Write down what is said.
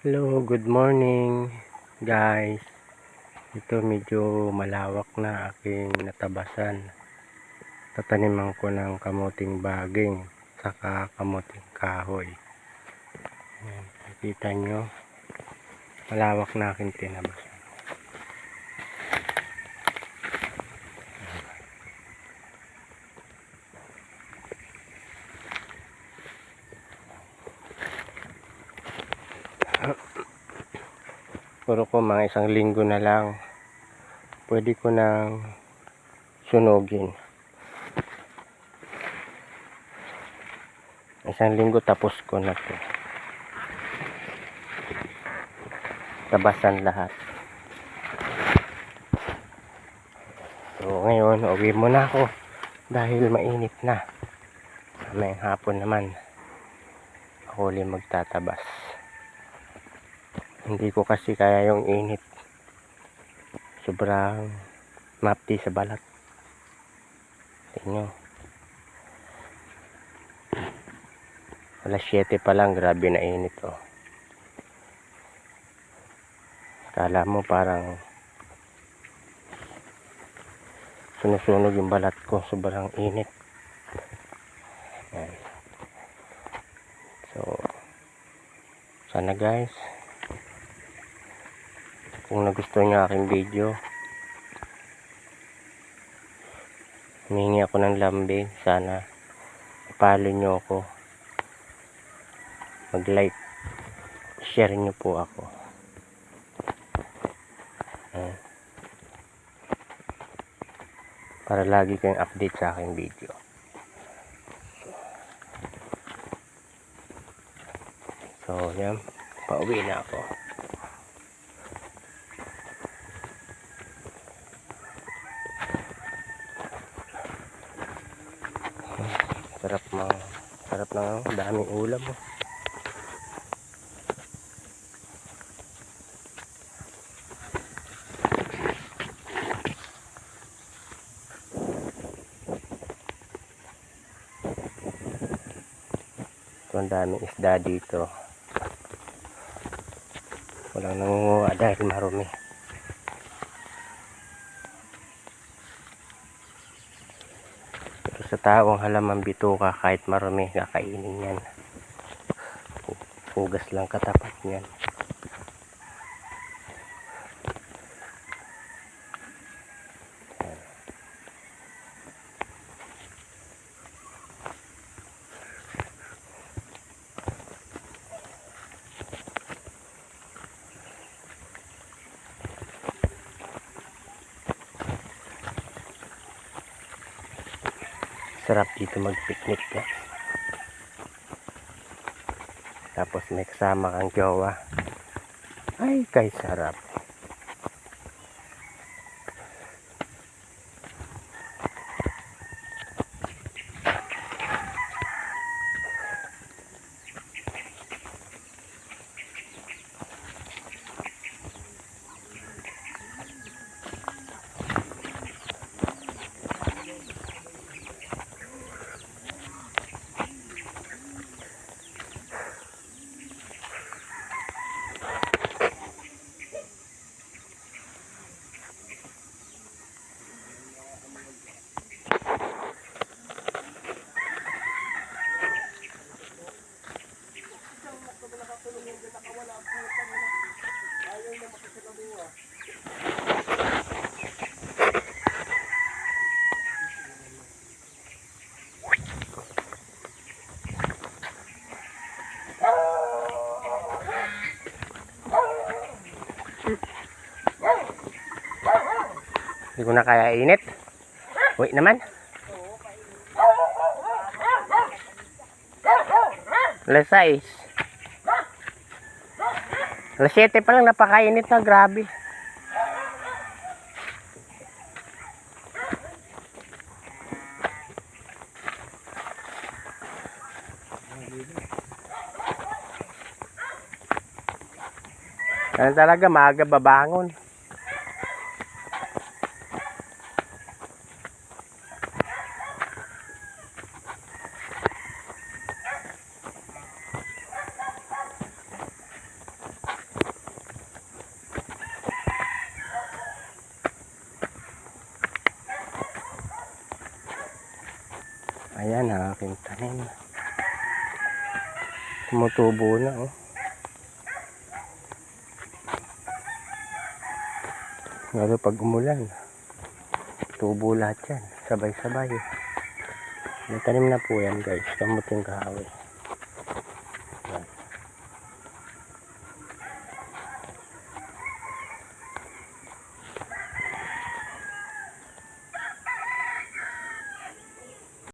Hello, good morning guys. Ito medyo malawak na aking natabasan. Tataniman ko ng kamuting baging saka kamuting kahoy. Ayan, nakita nyo, malawak na aking tinabasan. Puro ko mga isang linggo na lang pwede ko nang sunugin. Isang linggo tapos ko na to. Tabasan lahat. So ngayon uwi muna ako dahil mainit na. May hapon naman ako ulit magtatabas. Hindi ko kasi kaya yung init. Sobrang mapti sa balat. Tingnan nyo. Alas 7 pa lang, grabe na init oh. Kala mo parang sunusunog yung balat ko, sobrang init. Ayan. So sana guys, kung nagustuhan nyo aking video, humingi ako ng lambing. Sana i-follow nyo ako, mag-like, share nyo po ako. Para lagi kayong update sa aking video. So yan, pauwi na ako. Sarap na, daming ulam oh. So, ang daming isda dito. Walang nangunguha dahil marumi. Pero sa taong halaman bituka, kahit marumi, kakainin yan. Hugas lang katapat yan. Sarap dito mag-picnic na. Tapos may kasama kang jowa. Ay, kay sarap. Hindi ko na kaya init. Uy naman. Alas 6. Alas 7 pa lang, napakainit na, grabe. Ano talaga, maaga babangon. Ayan ang aking tanim. Tumutubo na oh. Lalo pag umulan, tubo lahat yan. Sabay-sabay. May tanim na po yan guys. Kamuting kahoy.